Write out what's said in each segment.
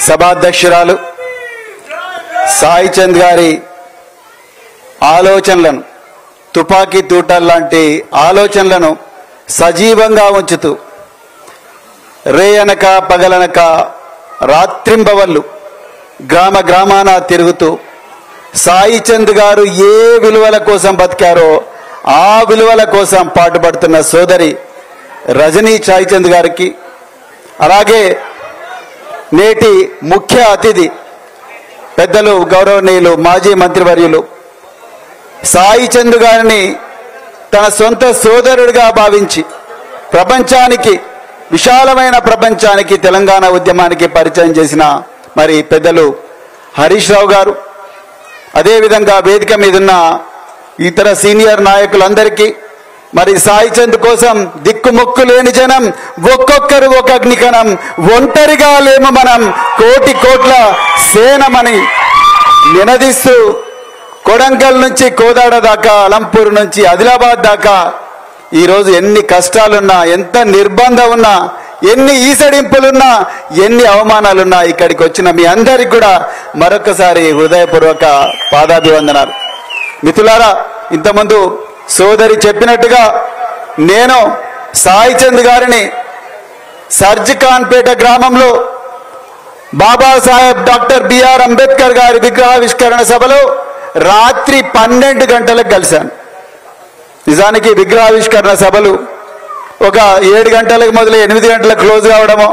సభాధ్యక్షురాలు సాయి చంద్ గారి ఆలోచనలను తుపాకీ తూటల్లాంటి ఆలోచనలను సజీవంగా ఉంచుతూ రేయనక పగలనక రాత్రింబవళ్ళు గ్రామ గ్రామాన తిరుగుతూ సాయి చంద్ గారు ఏ విలువల కోసం బతికారో ఆ విలువల కోసం పాటుపడుతున్న సోదరి రజనీ సాయి చంద్ గారికి, అలాగే నేటి ముఖ్య అతిథి పెద్దలు గౌరవనీయులు మాజీ మంత్రివర్యులు సాయి చంద్ గారిని తన సొంత సోదరుడిగా భావించి ప్రపంచానికి, విశాలమైన ప్రపంచానికి తెలంగాణ ఉద్యమానికి పరిచయం చేసిన మరి పెద్దలు హరీష్ రావు గారు, అదేవిధంగా వేదిక మీదున్న ఇతర సీనియర్ నాయకులందరికీ, మరి సాయి చంద్ కోసం దిక్కుముక్కు లేని జనం, ఒక్కొక్కరు ఒక అగ్నికణం, ఒంటరిగా లేము మనం, కోటి కోట్ల సేనమని నినదిస్తూ కొడంగల్ నుంచి కోదాడ దాకా, అలంపూర్ నుంచి ఆదిలాబాద్ దాకా ఈరోజు ఎన్ని కష్టాలున్నా, ఎంత నిర్బంధం ఉన్నా, ఎన్ని ఈసడింపులున్నా, ఎన్ని అవమానాలున్నా ఇక్కడికి వచ్చిన మీ అందరికి కూడా మరొకసారి హృదయపూర్వక పాదాభివందనాలు. మిత్రులారా, ఇంతకుముందు సోదరి చెప్పినట్టుగా నేను సాయి చంద్ గారిని సర్జిఖాన్పేట గ్రామంలో బాబాసాహెబ్ డాక్టర్ బిఆర్ అంబేద్కర్ గారి విగ్రహావిష్కరణ సభలో రాత్రి 12 గంటలకు కలిశాను. నిజానికి విగ్రహావిష్కరణ సభలు ఒక 7 గంటలకు మొదలై 8 గంటలకు క్లోజ్ కావడమో,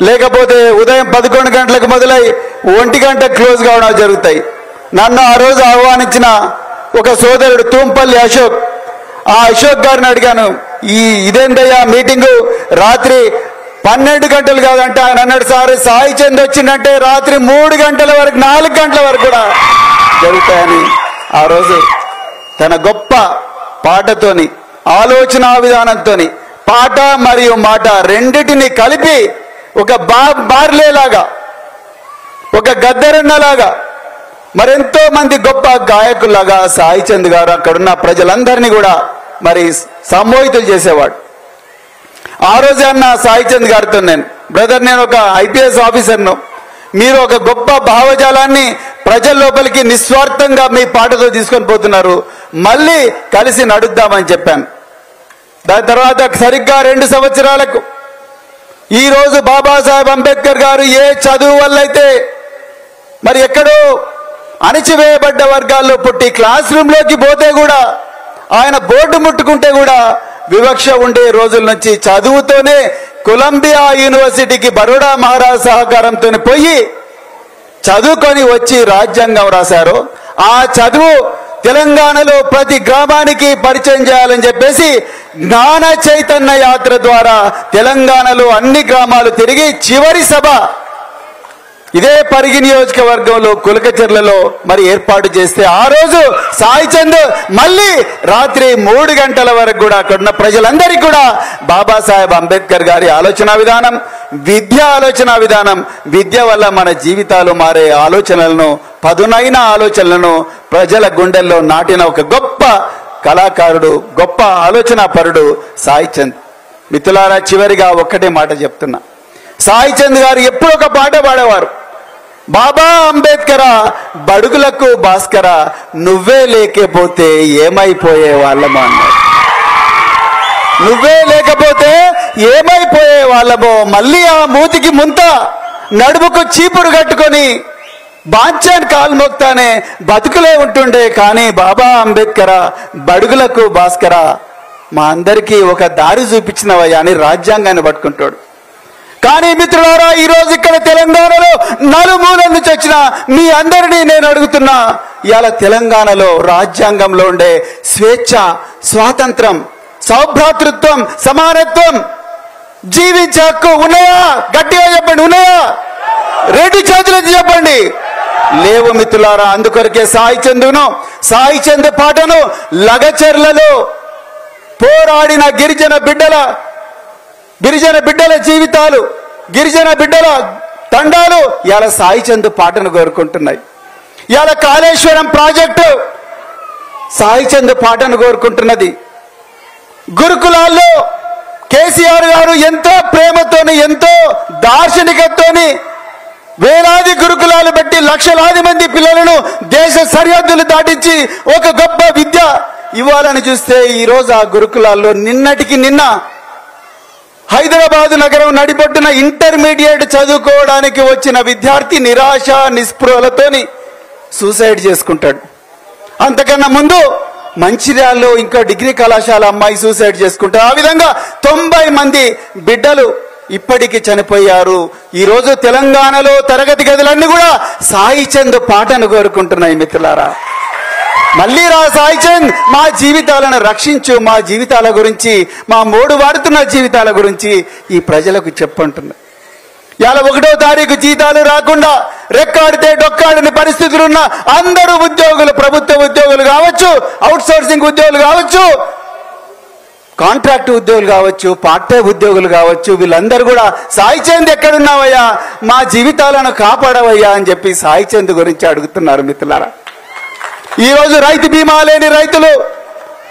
లేకపోతే ఉదయం 11 గంటలకు మొదలై 1 గంటకు క్లోజ్ కావడం జరుగుతాయి. నన్ను ఆ రోజు ఆహ్వానించిన ఒక సోదరుడు తూంపల్లి అశోక్, ఆ అశోక్ గారిని అడిగాను, ఇదేంటయ్యా మీటింగు రాత్రి 12 గంటలు కాదంటే ఆయన అన్నాడు, సార్ సాయి చంద్ వచ్చిందంటే రాత్రి 3 గంటల వరకు 4 గంటల వరకు కూడా జరుగుతాయని ఆ రోజు తన గొప్ప పాటతోని, ఆలోచన విధానంతోని, పాట మరియు మాట రెండిటిని కలిపి ఒక బార్లేలాగా, ఒక గద్దరన్నలాగా, మరెంతో మంది గొప్ప గాయకుల్లాగా సాయి చంద్ గారు అక్కడున్న ప్రజలందరినీ కూడా మరి సమ్మోహితులు చేసేవాడు. ఆ రోజే అన్న సాయి చంద్ గారితో, బ్రదర్ నేను ఒక ఐపీఎస్ ఆఫీసర్ను, మీరు ఒక గొప్ప భావజాలాన్ని ప్రజల లోపలికి నిస్వార్థంగా మీ పాటతో తీసుకొని పోతున్నారు, మళ్ళీ కలిసి నడుద్దామని చెప్పాను. దాని తర్వాత సరిగ్గా 2 సంవత్సరాలకు ఈరోజు బాబాసాహెబ్ అంబేద్కర్ గారు ఏ చదువు వల్ల అయితే మరి ఎక్కడో అణిచివేయబడ్డ వర్గాల్లో పుట్టి క్లాస్ రూమ్లోకి పోతే కూడా, ఆయన బోర్డు ముట్టుకుంటే కూడా వివక్ష ఉండే రోజుల నుంచి చదువుతోనే కొలంబియా యూనివర్సిటీకి బరోడా మహారాజ్ సహకారంతో పోయి చదువుకొని వచ్చి రాజ్యాంగం రాశారు. ఆ చదువు తెలంగాణలో ప్రతి గ్రామానికి పరిచయం చేయాలని చెప్పేసి జ్ఞాన చైతన్య యాత్ర ద్వారా తెలంగాణలో అన్ని గ్రామాలు తిరిగి చివరి సభ ఇదే పరిగి నియోజకవర్గంలో కులకచర్లలో మరి ఏర్పాటు చేస్తే ఆ రోజు సాయి చంద్ మళ్ళీ రాత్రి 3 గంటల వరకు కూడా అక్కడున్న ప్రజలందరికీ కూడా బాబాసాహెబ్ అంబేద్కర్ గారి ఆలోచన విధానం, ఆలోచన విధానం, విద్య వల్ల మన జీవితాలు మారే ఆలోచనలను, పదునైన ఆలోచనలను ప్రజల గుండెల్లో నాటిన ఒక గొప్ప కళాకారుడు, గొప్ప ఆలోచన పరుడు సాయి చంద్. మిత్రులారా, చివరిగా ఒక్కటే మాట చెప్తున్నా, సాయి చంద్ గారు ఎప్పుడు ఒక పాట పాడేవారు, బాబా అంబేద్కర బడుగులకు భాస్కర నువ్వే లేకపోతే ఏమైపోయే వాళ్ళమో అన్నారు. నువ్వే లేకపోతే ఏమైపోయే వాళ్ళమో, మళ్ళీ ఆ మూతికి ముంత, నడుముకు చీపురు కట్టుకొని బాంచాన్ కాలు మోక్తానే బతుకులే ఉంటుండే, కానీ బాబా అంబేద్కర బడుగులకు భాస్కర మా అందరికీ ఒక దారి చూపించినవయ్యా అని రాజ్యాంగాన్ని పట్టుకుంటాడు. కానీ మిత్రులారా, ఈరోజు ఇక్కడ తెలంగాణలో నలుమూలల నుంచి వచ్చిన మీ అందరినీ నేను అడుగుతున్నా, ఇవాళ తెలంగాణలో రాజ్యాంగంలో ఉండే స్వేచ్ఛ, స్వాతంత్రం, సౌభ్రాతృత్వం, సమానత్వం, జీవించే హక్కు ఉన్నాయా? గట్టిగా చెప్పండి, ఉన్నాయా? 2 చేతులెత్తి చెప్పండి. లేవు మిత్రులారా. అందుకొరకే సాయి చంద్ పాటను లగచర్లలో పోరాడిన గిరిజన బిడ్డల జీవితాలు, గిరిజన బిడ్డల తండాలు ఇవాళ సాయి చంద్ పాటను కోరుకుంటున్నాయి. ఇవాళ కాళేశ్వరం ప్రాజెక్టు సాయి చంద్ పాటను కోరుకుంటున్నది. గురుకులాల్లో కేసీఆర్ గారు ఎంతో ప్రేమతోని, ఎంతో దార్శనికతతోని వేలాది గురుకులాలు పెట్టి లక్షలాది మంది పిల్లలను దేశ సరిహద్దులు దాటించి ఒక గొప్ప విద్య ఇవ్వాలని చూస్తే ఈరోజు ఆ గురుకులాల్లో నిన్నటికి నిన్న హైదరాబాద్ నగరం నడిపొట్టున ఇంటర్మీడియట్ చదువుకోవడానికి వచ్చిన విద్యార్థి నిరాశ నిస్పృహలతోని సూసైడ్ చేసుకుంటాడు. అంతకన్నా ముందు మంచిర్యాలలో ఇంకా డిగ్రీ కళాశాల అమ్మాయి సూసైడ్ చేసుకుంటారు. ఆ విధంగా 90 మంది బిడ్డలు ఇప్పటికి చనిపోయారు. ఈరోజు తెలంగాణలో తరగతి గదులన్నీ కూడా సాయి చంద్ పాటను కోరుకుంటున్నాయి. మిత్రులారా, మళ్ళీ రా సాయి చంద్, మా జీవితాలను రక్షించు, మా జీవితాల గురించి, మా మోడు వాడుతున్న జీవితాల గురించి ఈ ప్రజలకు చెప్పంటున్నా. ఇవాళ 1వ తారీఖు జీతాలు రాకుండా రెక్కాడితే డొక్కాడని పరిస్థితులున్న అందరూ ఉద్యోగులు, ప్రభుత్వ ఉద్యోగులు కావచ్చు, అవుట్ సోర్సింగ్ ఉద్యోగులు కావచ్చు, కాంట్రాక్ట్ ఉద్యోగులు కావచ్చు, పార్ట్ టైం ఉద్యోగులు కావచ్చు, వీళ్ళందరూ కూడా సాయి చంద్ ఎక్కడున్నావయ్యా, మా జీవితాలను కాపాడవయ్యా అని చెప్పి సాయి చంద్ గురించి అడుగుతున్నారు. మిత్రులారా, ఈరోజు రైతు బీమా లేని రైతులు,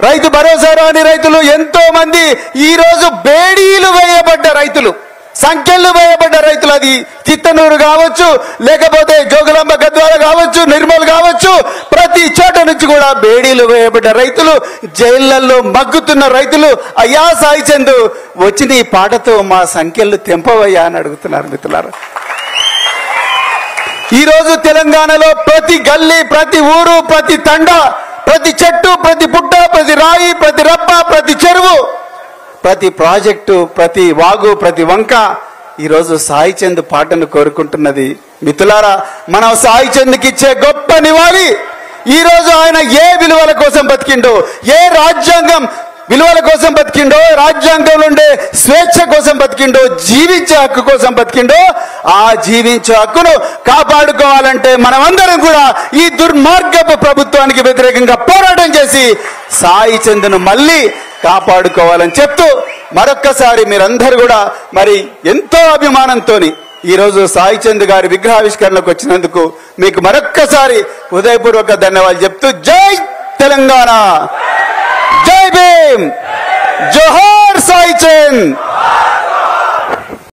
రైతు భరోసా రాని రైతులు ఎంతో మంది, ఈరోజు బేడీలు వేయబడ్డ రైతులు, సంఖ్యలు వేయబడ్డ రైతులు, అది చిత్తనూరు కావచ్చు, లేకపోతే జోగులాంబ గద్వాల కావచ్చు, నిర్మల్ కావచ్చు, ప్రతి చోట నుంచి కూడా బేడీలు వేయబడ్డ రైతులు, జైళ్లలో మగ్గుతున్న రైతులు, అయ్యా సాయి చంద్ వచ్చిన ఈ పాటతో మా సంఖ్యలు తెంపవయ్యా అని అడుగుతున్నారు. మిత్రులారా, ఈరోజు తెలంగాణలో ప్రతి గల్లీ, ప్రతి ఊరు, ప్రతి తండ, ప్రతి చెట్టు, ప్రతి పుట్ట, ప్రతి రాయి, ప్రతి రప్ప, ప్రతి చెరువు, ప్రతి ప్రాజెక్టు, ప్రతి వాగు, ప్రతి వంక ఈరోజు సాయి చంద్ పాటను కోరుకుంటున్నది. మిత్రులారా, మనం సాయి చంద్కి ఇచ్చే గొప్ప నివాళి. ఈరోజు ఆయన ఏ విలువల కోసం బతికిండో, ఏ రాజ్యాంగం విలువల కోసం బతికిండో, రాజ్యాంగంలో ఉండే స్వేచ్ఛ కోసం బతికిండో, జీవించే హక్కు కోసం బతికిండో, ఆ జీవించే హక్కును కాపాడుకోవాలంటే మనమందరం కూడా ఈ దుర్మార్గపు ప్రభుత్వానికి వ్యతిరేకంగా పోరాటం చేసి సాయి చంద్ను మళ్ళీ కాపాడుకోవాలని చెప్తూ మరొక్కసారి మీరందరూ కూడా మరి ఎంతో అభిమానంతో ఈరోజు సాయి చంద్ గారి విగ్రహావిష్కరణకు వచ్చినందుకు మీకు మరొక్కసారి హృదయపూర్వక ధన్యవాదాలు చెప్తూ, జై తెలంగాణ, జై భీమ్, జోహార్ సాయి చంద్.